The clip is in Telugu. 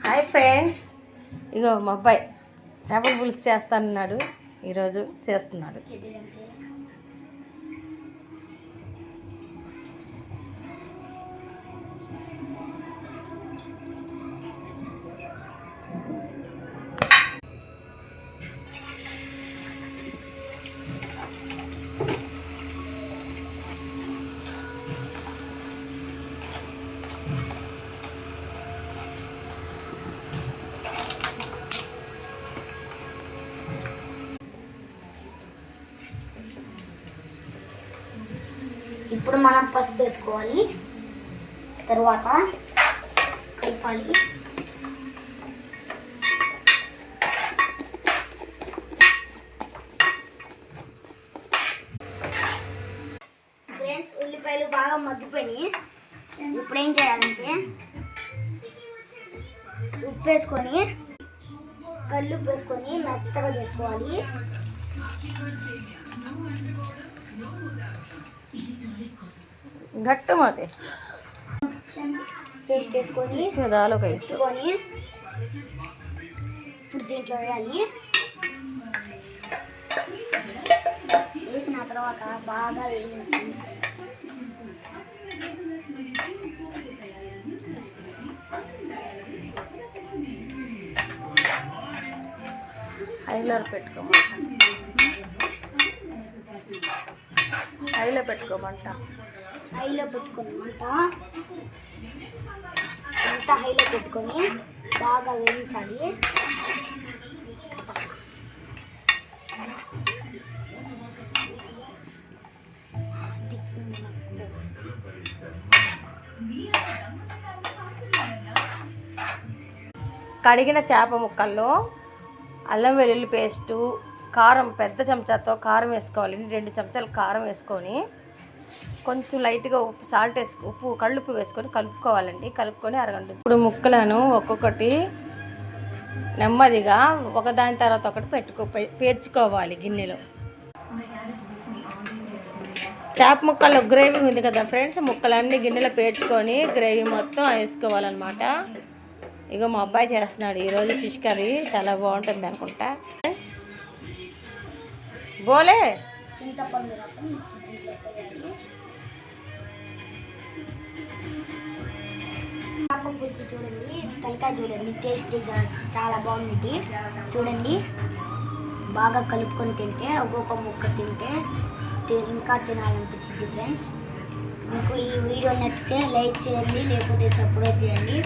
హాయ్ ఫ్రెండ్స్, ఇగో మా అబ్బాయి చేపల పులుసు చేస్తానన్నాడు. ఈరోజు చేస్తున్నాడు. ఇప్పుడు మనం పసుపు వేసుకోవాలి, తర్వాత కలపాలి. ఫ్రెండ్స్, ఉల్లిపాయలు బాగా మగ్గిపోయినాయి. ఇప్పుడు ఏం చేయాలంటే ఉప్పు వేసుకొని కల్లుప్పు వేసుకొని మెత్తగా చేసుకోవాలి. గట్టు మాతే పేస్ట్ వేసుకొని పెట్టుకొని ఇప్పుడు దీంట్లో వేయాలి. వేసిన తర్వాత బాగా వేయించి హైలో పెట్టుకోమంట హైలో పెట్టుకోమంట అంతా హైలో పెట్టుకొని బాగా వేయించాలి. కడిగిన చేప ముక్కల్లో అల్లం వెల్లుల్లి పేస్టు, కారం పెద్ద చెంచాతో కారం వేసుకోవాలి. 2 చెంచాలు కారం వేసుకొని కొంచెం లైట్గా సాల్ట్ ఉప్పు కళ్ళుప్పు వేసుకొని కలుపుకోవాలండి. కలుపుకొని అరగంట. ఇప్పుడు ముక్కలను ఒక్కొక్కటి నెమ్మదిగా ఒకదాని తర్వాత ఒకటి పేర్చుకోవాలి గిన్నెలో. చేప ముక్కల్లో గ్రేవీ ఉంది కదా ఫ్రెండ్స్, ముక్కలన్నీ గిన్నెలో పేర్చుకొని గ్రేవీ మొత్తం వేసుకోవాలన్నమాట. ఇగో మా అబ్బాయి చేస్తున్నాడు ఈరోజు ఫిష్ కర్రీ. చాలా బాగుంటుంది అనుకుంటా. బోలే చింతపండు రసం చేప పులుసు చూడండి, తలకాయ చూడండి, టేస్టీగా చాలా బాగుంది. చూడండి, బాగా కలుపుకొని తింటే ఒక్కొక్క ముక్క తింటే ఇంకా తినాలనిపించింది. ఫ్రెండ్స్, మీకు ఈ వీడియో నచ్చితే లైక్ చేయండి, లేకపోతే సబ్స్క్రైబ్ చేయండి.